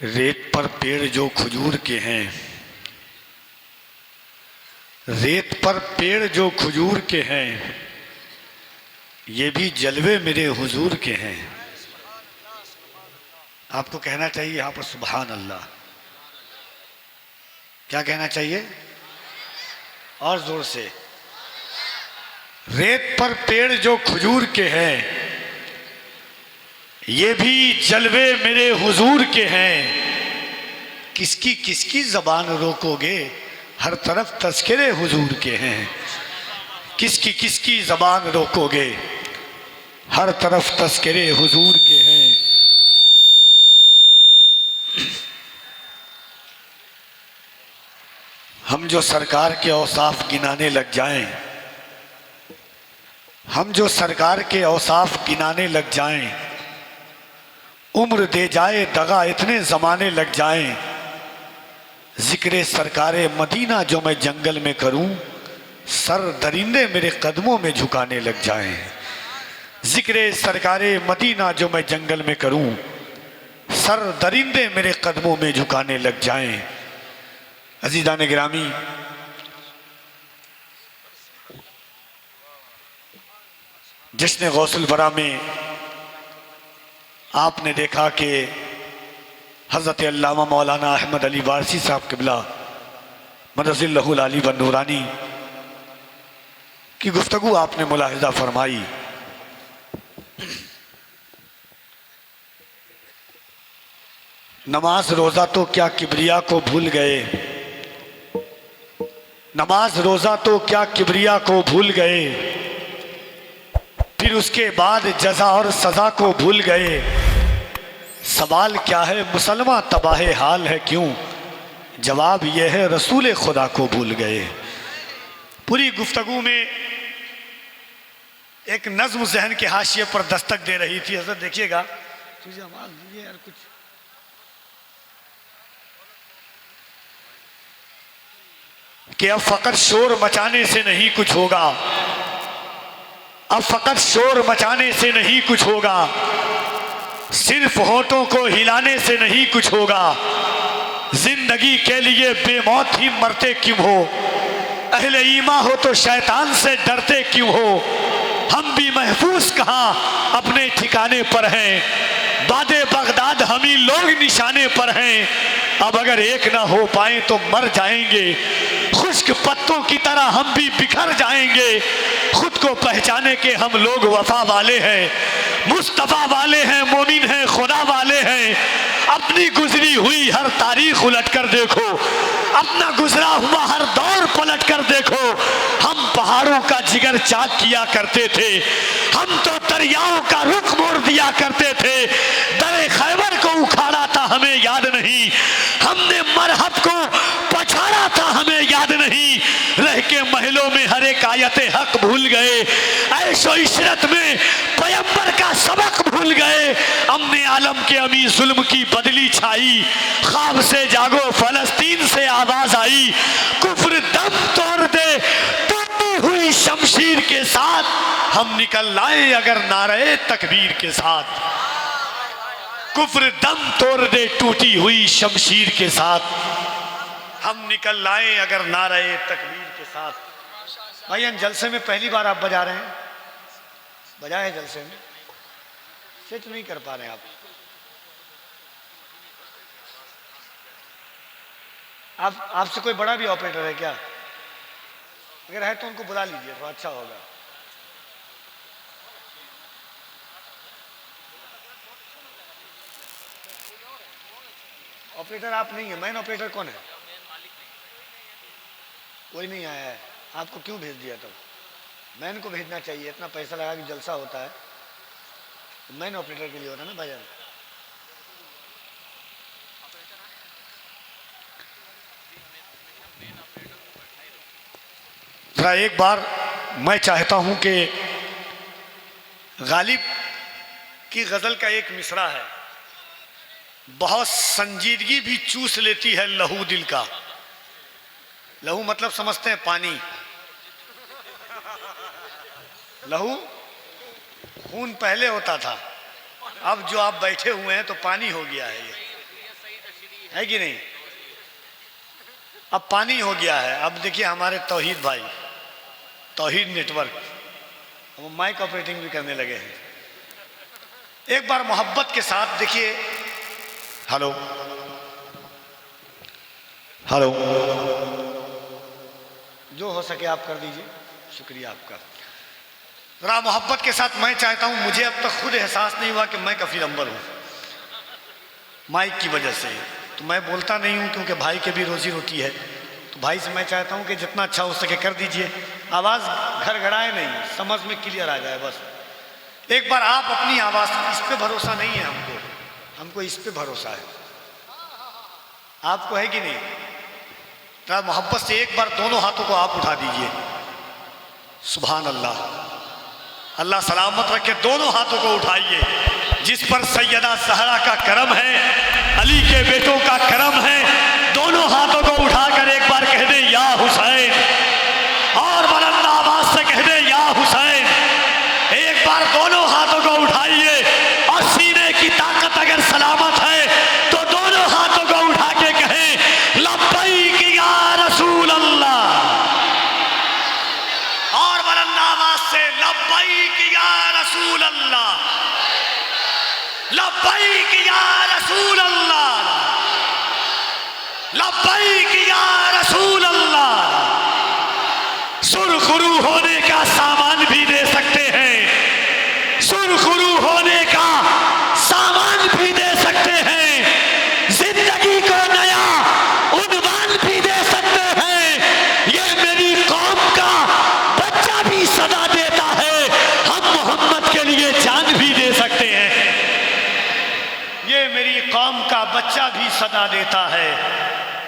रेत पर पेड़ जो खजूर के हैं, रेत पर पेड़ जो खजूर के हैं, ये भी जलवे मेरे हुजूर के हैं। आपको कहना चाहिए यहां पर सुभान अल्लाह। क्या कहना चाहिए? और जोर से। रेत पर पेड़ जो खजूर के हैं, ये भी जलवे मेरे हुजूर के हैं। किसकी किसकी जबान रोकोगे, हर तरफ तज़किरे हुजूर के हैं। किसकी किसकी जबान रोकोगे, हर तरफ तज़किरे हुजूर के हैं। हम जो सरकार के औसाफ गिनाने लग जाएं, हम जो सरकार के औसाफ गिनाने लग जाएं, उम्र दे जाए दगा इतने जमाने लग जाएं, जिक्रे सरकारे मदीना जो मैं जंगल में करूं, सर दरिंदे मेरे कदमों में झुकाने लग जाएं। जिक्रे सरकारे मदीना जो मैं जंगल में करूं, सर दरिंदे मेरे कदमों में झुकाने लग जाएं। अजीज़ान गिरामी, जिसने गौसुल वरा में आपने देखा कि हज़रत अल्लामा मौलाना अहमद अली वारसी साहब क़िबला मदज़िल्लहुल आली व नूरानी की गुफ्तगू आपने मुलाहिज़ा फरमाई। नमाज रोज़ा तो क्या किबरिया को भूल गए, नमाज रोज़ा तो क्या किबरिया को भूल गए, फिर उसके बाद जज़ा और सज़ा को भूल गए। सवाल क्या है मुसलमान तबाह हाल है क्यों, जवाब यह है रसूल खुदा को भूल गए। पूरी गुफ्तगू में एक नज़्म जहन के हाशिए पर दस्तक दे रही थी। हज़रत देखिएगा, तुझे आवाज़ दीजिए यार कुछ। कि अब फ़कत शोर मचाने से नहीं कुछ होगा, अब फ़कत शोर मचाने से नहीं कुछ होगा, सिर्फ होठों को हिलाने से नहीं कुछ होगा। जिंदगी के लिए बेमौत ही मरते क्यों हो, अहले ईमान हो तो शैतान से डरते क्यों हो। हम भी महफूज कहाँ अपने ठिकाने पर हैं, बादे बगदाद हम ही लोग निशाने पर हैं। अब अगर एक ना हो पाए तो मर जाएंगे, खुश्क पत्तों की तरह हम भी बिखर जाएंगे। खुद को पहचाने के हम लोग वफा वाले हैं, मुस्तफ़ा वाले हैं, मोमिन हैं, खुदा वाले हैं। अपनी गुजरी हुई हर तारीख उलट कर देखो, अपना गुजरा हुआ हर दौर पलट कर देखो। हम पहाड़ों का जिगर चाक किया करते थे, हम तो दरियाओं का रुख मोड़ दिया करते थे। दरे खैबर को उखाड़ा था हमें याद नहीं, हमने मरहब को पछाड़ा था हमें याद नहीं। रह के महलों में हर एक आयते हक भूल गए, ऐशो इशरत में पैगंबर का सबक भूल गए। अम्ने आलम के अमी जुल्म की बदली छाई, ख्वाब से जागो फलस्तीन से आवाज आई। कुफ्र दम तोड़ दे टूटी हुई शमशीर के साथ, हम निकल आए अगर नारे तकबीर के साथ। कुफ्र दम तोड़ दे टूटी हुई शमशीर के साथ, हम निकल आए अगर नारे तकबीर के साथ। भाई जलसे में पहली बार आप बजा रहे हैं, बजाए जलसे में, सेट नहीं कर पा रहे हैं आप आपसे कोई बड़ा भी ऑपरेटर है क्या? अगर है तो उनको बुला लीजिए, थोड़ा अच्छा होगा। ऑपरेटर आप नहीं है, मैन ऑपरेटर कौन है? कोई नहीं आया है, आपको क्यों भेज दिया? तब मैन को भेजना चाहिए, इतना पैसा लगा कि जलसा होता है, मैन ऑपरेटर के लिए होता है ना भाईजान। जरा एक बार मैं चाहता हूं कि गालिब की गजल का एक मिसरा है, बहुत संजीदगी भी चूस लेती है लहू दिल का। लहू मतलब समझते हैं पानी, लहू खून पहले होता था, अब जो आप बैठे हुए हैं तो पानी हो गया है ये। है कि नहीं? अब पानी हो गया है। अब देखिए हमारे तौहीद भाई, तौहीद नेटवर्क, वो माइक ऑपरेटिंग भी करने लगे हैं। एक बार मोहब्बत के साथ देखिए। हेलो हेलो, जो हो सके आप कर दीजिए, शुक्रिया आपका। जरा मोहब्बत के साथ मैं चाहता हूं, मुझे अब तक खुद एहसास नहीं हुआ कि मैं कफील अंबर हूं माइक की वजह से। तो मैं बोलता नहीं हूं क्योंकि भाई के भी रोजी रोटी है। तो भाई से मैं चाहता हूं कि जितना अच्छा हो सके कर दीजिए, आवाज़ घड़घड़ाए नहीं, समझ में क्लियर आ जाए बस। एक बार आप अपनी आवाज़, इस पे भरोसा नहीं है हमको इस पे भरोसा है। आपको है कि नहीं? तो मोहब्बत से एक बार दोनों हाथों को आप उठा दीजिए। सुभान अल्लाह, अल्लाह सलामत रखे। दोनों हाथों को उठाइए। जिस पर सैयदा सहरा का करम है, अली के बेटों का करम है, दोनों हाथों को उठाकर एक बार कह दे या हुसैन, और बुलंद आवाज से कह दे या हुसैन। एक बार दोनों हाथों को उठाइए, और सीने की ताकत अगर सलामत है तो दोनों हाथों को उठा के कहें लब्बैक या रसूल अल्लाह, और बुलंद आवाज से लब्बैक या रसूल अल्लाह, लब्बैक या रसूल अल्लाह, लब्बैक या रसूल अल्लाह। सुरखरू होने का सामान भी दे सकते हैं, सुरखरू होने का सामान भी दे सकते हैं, जिंदगी को नया उन्वान भी दे सकते हैं। ये मेरी कौम का बच्चा भी सदा देता है, हम मोहम्मद के लिए जान भी दे सकते हैं। ये मेरी कौम का बच्चा भी सदा देता है,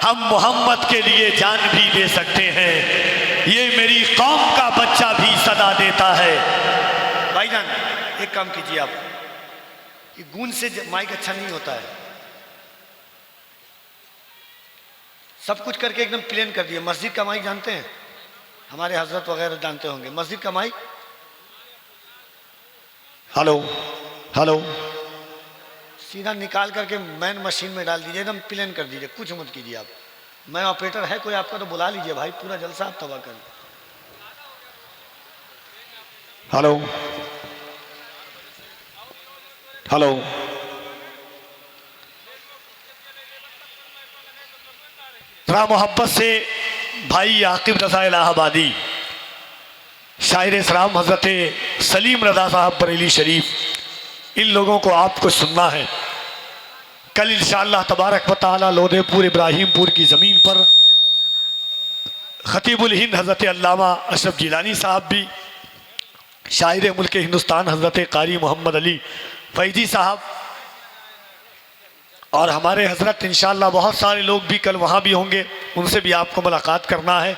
हम मोहम्मद के लिए जान भी दे सकते हैं। ये मेरी कौम का बच्चा भी सदा देता है। भाईजान एक काम कीजिए आप, ये गूंज से माइक अच्छा नहीं होता है, सब कुछ करके एकदम प्लेन कर दिए। मस्जिद का माइक जानते हैं, हमारे हजरत वगैरह जानते होंगे मस्जिद का माइक। हेलो हेलो, सीधा निकाल करके मैन मशीन में डाल दीजिए, एकदम प्लेन कर दीजिए, कुछ मत कीजिए आप। मैं ऑपरेटर है कोई आपका तो बुला लीजिए भाई, पूरा जलसा आप तबाह कर। हेलो हेलो, जरा मोहब्बत से भाई आकिब रजा इलाहाबादी, शायर इस्लाम हजरत सलीम रजा साहब बरेली शरीफ, इन लोगों को आपको सुनना है। कल इंशाअल्लाह तबारक व तआला लोधेपुर इब्राहिमपुर की ज़मीन पर खतीबुल हिंद हज़रत अल्लामा अशरफ जिलानी साहब भी, शायर मुल्क हिंदुस्तान हज़रत कारी मोहम्मद अली फैज़ी साहब, और हमारे हज़रत इंशाअल्लाह बहुत सारे लोग भी कल वहाँ भी होंगे, उनसे भी आपको मुलाकात करना है।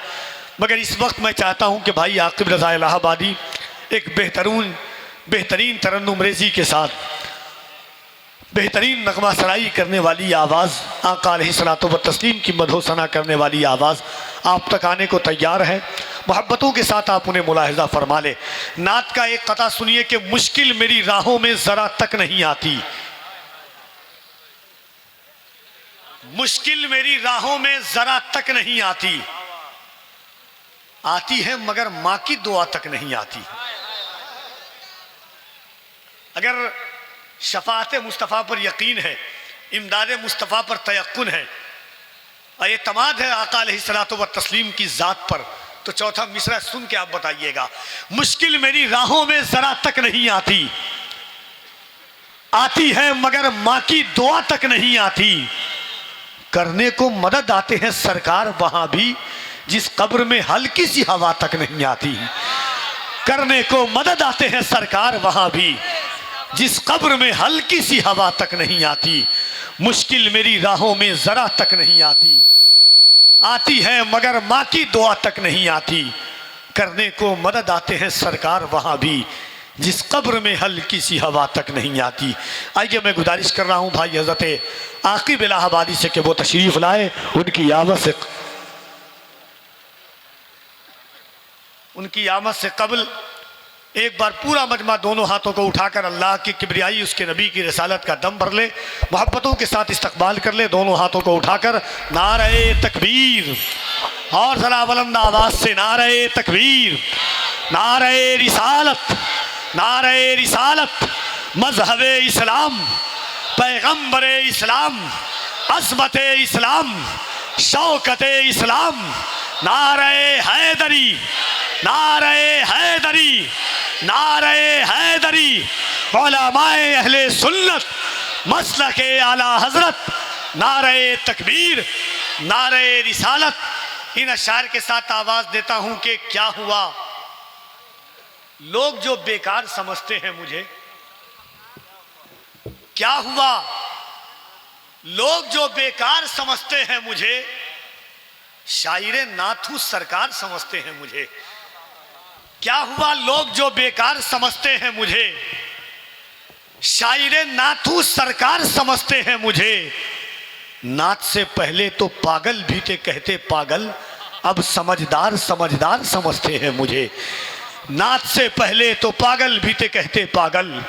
मगर इस वक्त मैं चाहता हूँ कि भाई आकिब रज़ा इलाहाबादी एक बेहतरीन तरन्नुम रेज़ी के साथ बेहतरीन नगमा सराई करने वाली आवाज़, आका अलैहिस्सलातु व तस्लीम की मधोसना करने वाली आवाज़ आप तक आने को तैयार है। मोहब्बतों के साथ आप उन्हें मुलाहिज़ा फरमा ले। नात का एक कता सुनिए कि मुश्किल मेरी राहों में ज़रा तक नहीं आती, मुश्किल मेरी राहों में ज़रा तक नहीं आती, आती है मगर माँ की दुआ तक नहीं आती। अगर शफाअत मुस्तफ़ा पर यकीन है, इमदाद मुस्तफ़ा पर तयक्कुन है, और एतमाद है आका अलैहिस्सलातु व तस्लीम की ज़ात पर, तो चौथा मिसरा सुन के आप बताइएगा। मुश्किल मेरी राहों में ज़रा तक नहीं आती, आती है मगर माँ की दुआ तक नहीं आती। करने को मदद आते हैं सरकार वहाँ भी, जिस कब्र में हल्की सी हवा तक नहीं आती। करने को मदद आते हैं सरकार वहाँ भी, जिस कब्र में हल्की सी हवा तक नहीं आती। मुश्किल मेरी राहों में ज़रा तक नहीं आती, आती है मगर माँ की दुआ तक नहीं आती। करने को मदद आते हैं सरकार वहाँ भी, जिस कब्र में हल्की सी हवा तक नहीं आती। आइए मैं गुजारिश कर रहा हूँ भाई हज़रत आकिब इलाहाबादी से कि वो तशरीफ़ लाए। उनकी आमद से कबल एक बार पूरा मजमा दोनों हाथों को उठाकर अल्लाह की किबरियाई, उसके नबी की रसालत का दम भर ले, मोहब्बतों के साथ इस्तकबाल कर ले। दोनों हाथों को उठाकर नारे तकबीर, और ज़रा बुलंद आवाज़ से नारे तकबीर, नारे रिसालत, नारे रिसालत, मजहबे इस्लाम, पैगम्बरे इस्लाम, अज़मत इस्लाम, शौकत इस्लाम, नारे हैदरी, नारे हैदरी, नारे हैदरी, उलमाए अहले सुन्नत, मसलके आला हजरत, नारे तकबीर, नारे रिसालत। इन अशार के साथ आवाज देता हूं कि क्या हुआ, लोग जो बेकार समझते हैं मुझे, क्या हुआ, लोग जो बेकार समझते हैं मुझे, शायरे नाथू सरकार समझते हैं मुझे। क्या हुआ, लोग जो बेकार समझते हैं मुझे, शायरे नाथू सरकार समझते हैं मुझे। नाथ से पहले तो पागल भी थे कहते पागल, अब समझदार समझदार समझते हैं मुझे। नाथ से पहले तो पागल भी थे कहते पागल,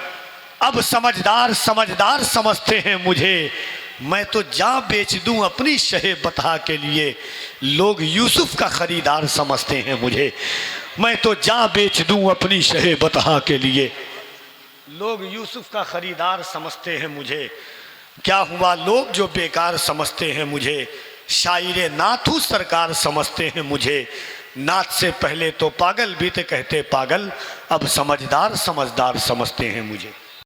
अब समझदार समझदार समझते हैं मुझे। मैं तो जान बेच दूं अपनी शहे बता के लिए, लोग यूसुफ का खरीदार समझते हैं मुझे। मैं तो जान बेच दूं अपनी शहे बता के लिए, लोग यूसुफ का खरीदार समझते हैं मुझे। क्या हुआ, लोग जो बेकार समझते हैं मुझे, शायरे नाथू सरकार समझते हैं मुझे। नाथ से पहले तो पागल भी थे कहते पागल, अब समझदार समझदार समझते हैं मुझे।